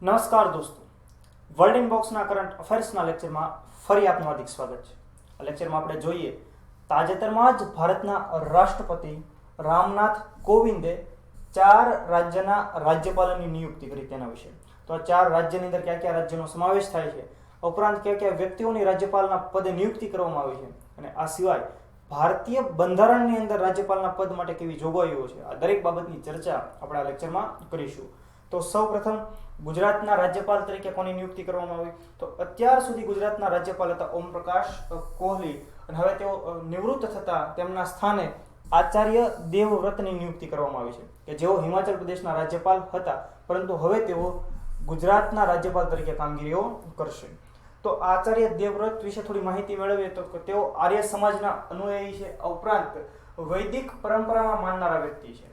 નમસ્કાર દોસ્તો, world ઇનબોક્સના current અફેર્સના લેક્ચરમાં ફરી આપનું હાર્દિક સ્વાગત છે. આ લેક્ચરમાં આપણે જોઈએ તાજેતરમાં જ ભારતના રાષ્ટ્રપતિ રામનાથ કોવિંદે 4 રાજ્યના રાજ્યપાલોની નિયુક્તિ કરી તેના વિશે. તો આ 4 રાજ્યની અંદર કયા કયા રાજ્યનો સમાવેશ થાય છે, ઉપરાંત કયા કયા વ્યક્તિઓની રાજ્યપાલના પદે નિયુક્તિ કરવામાં આવી છે, અને આ સિવાય ભારતીય બંધારણની અંદર રાજ્યપાલના પદ માટે કેવી જોગવાઈઓ છે, આ દરેક બાબતની ચર્ચા આપણે આ લેક્ચરમાં કરીશું. તો સૌપ્રથમ ગુજરાતના રાજ્યપાલ તરીકે કોની નિયુક્તિ કરવામાં આવી? તો અત્યાર સુધી ગુજરાતના રાજ્યપાલ હતા ઓમ પ્રકાશ કોહલી, અને હવે તેઓ નિવૃત્ત થતા તેમના સ્થાને આચાર્ય દેવવ્રતની નિયુક્તિ કરવામાં આવી છે, કે જેઓ હિમાચલ પ્રદેશના રાજ્યપાલ હતા, પરંતુ હવે તેઓ ગુજરાતના રાજ્યપાલ તરીકે કામગીરીઓ કરશે. તો આચાર્ય દેવવ્રત વિશે થોડી માહિતી મેળવીએ તો તેઓ આર્ય સમાજના અનુયાયી છે, ઉપરાંત વૈદિક પરંપરામાં માનનારા વ્યક્તિ છે.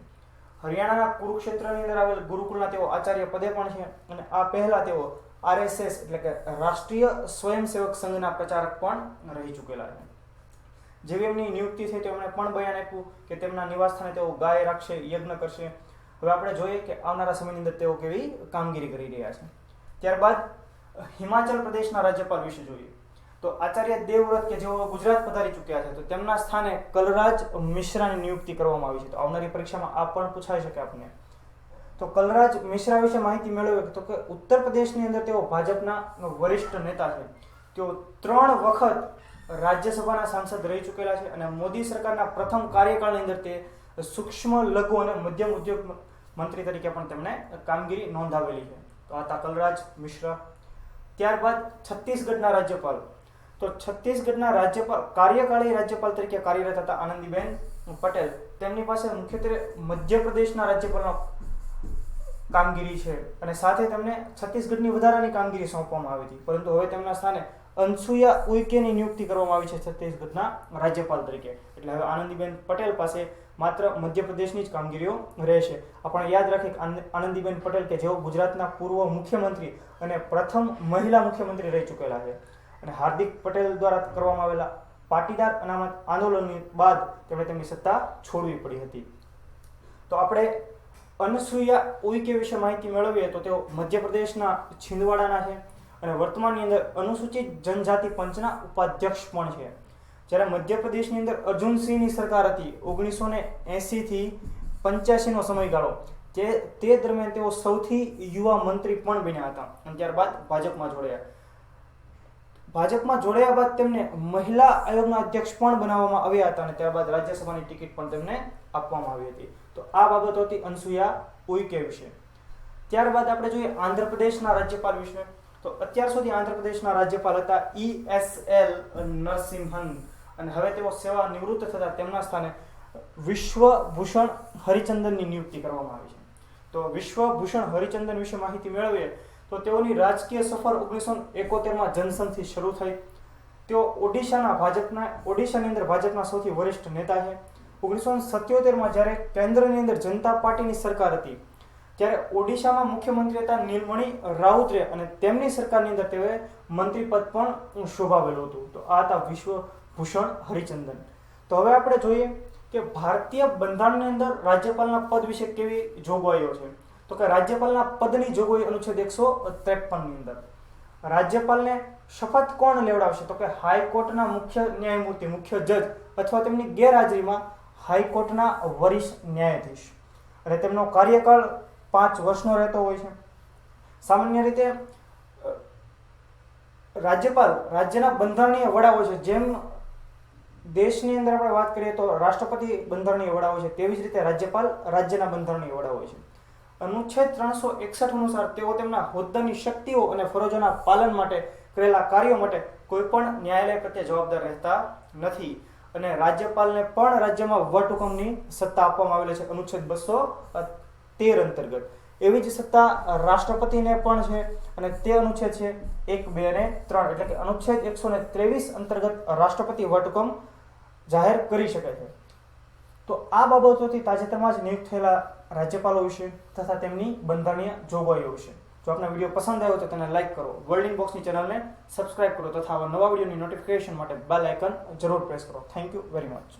હરિયાણાના કુરુક્ષેત્રની અંદર આવેલ ગુરુકુળના તેઓ આચાર્ય પદે પણ છે, અને આ પહેલા તેઓ આરએસએસ એટલે કે રાષ્ટ્રીય સ્વયંસેવક સંઘના પ્રચારક પણ રહી ચૂકેલા છે. જેવી એમની નિયુક્તિ થઈ તો એમણે પણ બયાન આપ્યું કે તેમના નિવાસસ્થાને તેઓ ગાય રાખશે, યજ્ઞ કરશે. હવે આપણે જોઈએ કે આવનારા સમયની અંદર તેઓ કેવી કામગીરી કરી રહ્યા છે. ત્યારબાદ હિમાચલ પ્રદેશના રાજ્યપાલ વિશે જોઈએ તો આચાર્ય દેવવ્રત કે જેઓ ગુજરાત પધારી ચૂક્યા છે, તો તેમના સ્થાને કલરાજ મિશ્રાની નિયુક્તિ કરવામાં આવી છે. તો આવનારી પરીક્ષામાં આ પણ પૂછાઈ શકે આપને. તો કલરાજ મિશ્રા વિશે માહિતી મેળવીએ તો કે ઉત્તર પ્રદેશની અંદર તેઓ ભાજપના વરિષ્ઠ નેતા છે. તેઓ 3 વખત રાજ્યસભાના સાંસદ રહી ચૂકેલા છે, અને મોદી સરકારના પ્રથમ કાર્યકાળની અંદર તે સૂક્ષ્મ, લઘુ અને મધ્યમ ઉદ્યોગ મંત્રી તરીકે પણ તેમણે કામગીરી નોંધાવેલી છે. તો આ હતા કલરાજ મિશ્રા. ત્યારબાદ છત્તીસગઢના રાજ્યપાલ. તો છત્તીસગઢના રાજ્યપાલ કાર્યકાળી રાજ્યપાલ તરીકે કાર્યરત હતા આનંદીબેન પટેલ. તેમની પાસે મુખ્યત્વે મધ્યપ્રદેશના રાજ્યપાલનો કામગીરી છે, અને સાથે તેમને છત્તીસગઢની વધારાની કામગીરી સોંપવામાં આવી હતી, પરંતુ હવે તેમના સ્થાને અનસુયા ઉઇકેની નિયુક્તિ કરવામાં આવી છે છત્તીસગઢના રાજ્યપાલ તરીકે. એટલે હવે આનંદીબેન પટેલ પાસે માત્ર મધ્યપ્રદેશની જ કામગીરીઓ રહેશે. આપણે યાદ રાખીએ કે આનંદીબેન પટેલ કે જેઓ ગુજરાતના પૂર્વ મુખ્યમંત્રી અને પ્રથમ મહિલા મુખ્યમંત્રી રહી ચૂકેલા છે, અને હાર્દિક પટેલ દ્વારા કરવામાં આવેલા પાટીદાર અનામત આંદોલનની બાદ તેમણે તેમની સત્તા છોડવી પડી હતી. તો આપણે અનસુયા ઉઇકે વિશે માહિતી મેળવીએ તો તેઓ મધ્યપ્રદેશના છિંદવાડાના છે, અને વર્તમાનની અંદર અનુસૂચિત જનજાતિ પંચના ઉપાધ્યક્ષ પણ છે. જ્યારે મધ્યપ્રદેશની અંદર અર્જુનસિંહની સરકાર હતી 1980 થી 85નો સમયગાળો, તે દરમિયાન તેઓ સૌથી યુવા મંત્રી પણ બન્યા હતા, અને ત્યારબાદ ભાજપમાં જોડાયા. ભાજપમાં જોડાયા બાદ તેમને મહિલા આયોગના અધ્યક્ષ પણ બનાવવામાં આવ્યા હતા, અને ત્યારબાદ રાજ્યસભાની ટિકિટ પણ તેમને આપવામાં આવી હતી. તો આ બાબતો હતી અનસુયા ઉઇકે વિશે. ત્યારબાદ આપણે જોઈએ આંધ્રપ્રદેશના રાજ્યપાલ વિશે. તો અત્યાર સુધી આંધ્રપ્રદેશના રાજ્યપાલ હતા ESL નરસિંહન, અને હવે તેઓ સેવા નિવૃત્ત થતા તેમના સ્થાને વિશ્વભૂષણ હરિચંદનની નિયુક્તિ કરવામાં આવી છે. તો વિશ્વભૂષણ હરિચંદન વિશે માહિતી મેળવીએ તો તેઓની રાજકીય સફર 1971માં જનસંઘથી શરૂ થઈ. તેઓ ઓડિશાની અંદર ભાજપના સૌથી વરિષ્ઠ નેતા છે. 1977માં જ્યારે કેન્દ્રની અંદર જનતા પાર્ટીની સરકાર હતી, ત્યારે ઓડિશામાં મુખ્યમંત્રી હતા નીલમણી રાઉતરે, અને તેમની સરકારની અંદર તેઓએ મંત્રી પદ પણ શોભાવેલું હતું. તો આ હતા વિશ્વભૂષણ હરિચંદન. તો હવે આપણે જોઈએ કે ભારતીય બંધારણની અંદર રાજ્યપાલના પદ વિશે કેવી જોગવાઈઓ છે. તો કે રાજ્યપાલના પદની જોગવાઈ અનુચ્છેદ 153ની અંદર રાજ્યપાલને શપથ કોણ લેવડાવશે? તો કે હાઈકોર્ટના મુખ્ય ન્યાયમૂર્તિ, મુખ્ય જજ, અથવા તેમની ગેરહાજરીમાં હાઈકોર્ટના વરિષ્ઠ ન્યાયાધીશ, અને તેમનો કાર્યકાળ 5 વર્ષનો રહેતો હોય છે. સામાન્ય રીતે રાજ્યપાલ રાજ્યના બંધારણીય વડા હોય છે. જેમ દેશની અંદર આપણે વાત કરીએ તો રાષ્ટ્રપતિ બંધારણીય વડા હોય છે, તેવી જ રીતે રાજ્યપાલ રાજ્યના બંધારણીય વડા હોય છે. અનુચ્છેદ 361 અનુસાર તેઓ તેમના હોદ્દાની શક્તિઓ અને ફરજોના પાલન માટે કરેલા કાર્યો માટે કોઈ પણ ન્યાયાલય પ્રત્યે જવાબદાર રહેતા નથી, અને રાજ્યપાલને પણ રાજ્યમાં વટહુકમની સત્તા આપવામાં આવેલી છે અનુચ્છેદ 213 અંતર્ગત. એવી જ સત્તા રાષ્ટ્રપતિને પણ છે, અને તે અનુચ્છેદ છે 1, 2 અને 3, એટલે કે અનુચ્છેદ 123 અંતર્ગત રાષ્ટ્રપતિ વટહુકમ જાહેર કરી શકે છે. તો આ બાબતોથી તાજેતરમાં જ નિયુક્ત થયેલા રાજ્યપાલો વિશે તથા તેમની બંધારણીય જોગવાઈઓ વિશે. જો આપને વિડીયો પસંદ આવ્યો તો તેને લાઈક કરો, વર્લ્ડ ઇનબોક્સની ચેનલને સબસ્ક્રાઇબ કરો, તથા આવા નવા વિડીયોની નોટિફિકેશન માટે બેલ આઇકન જરૂર પ્રેસ કરો. Thank you very much.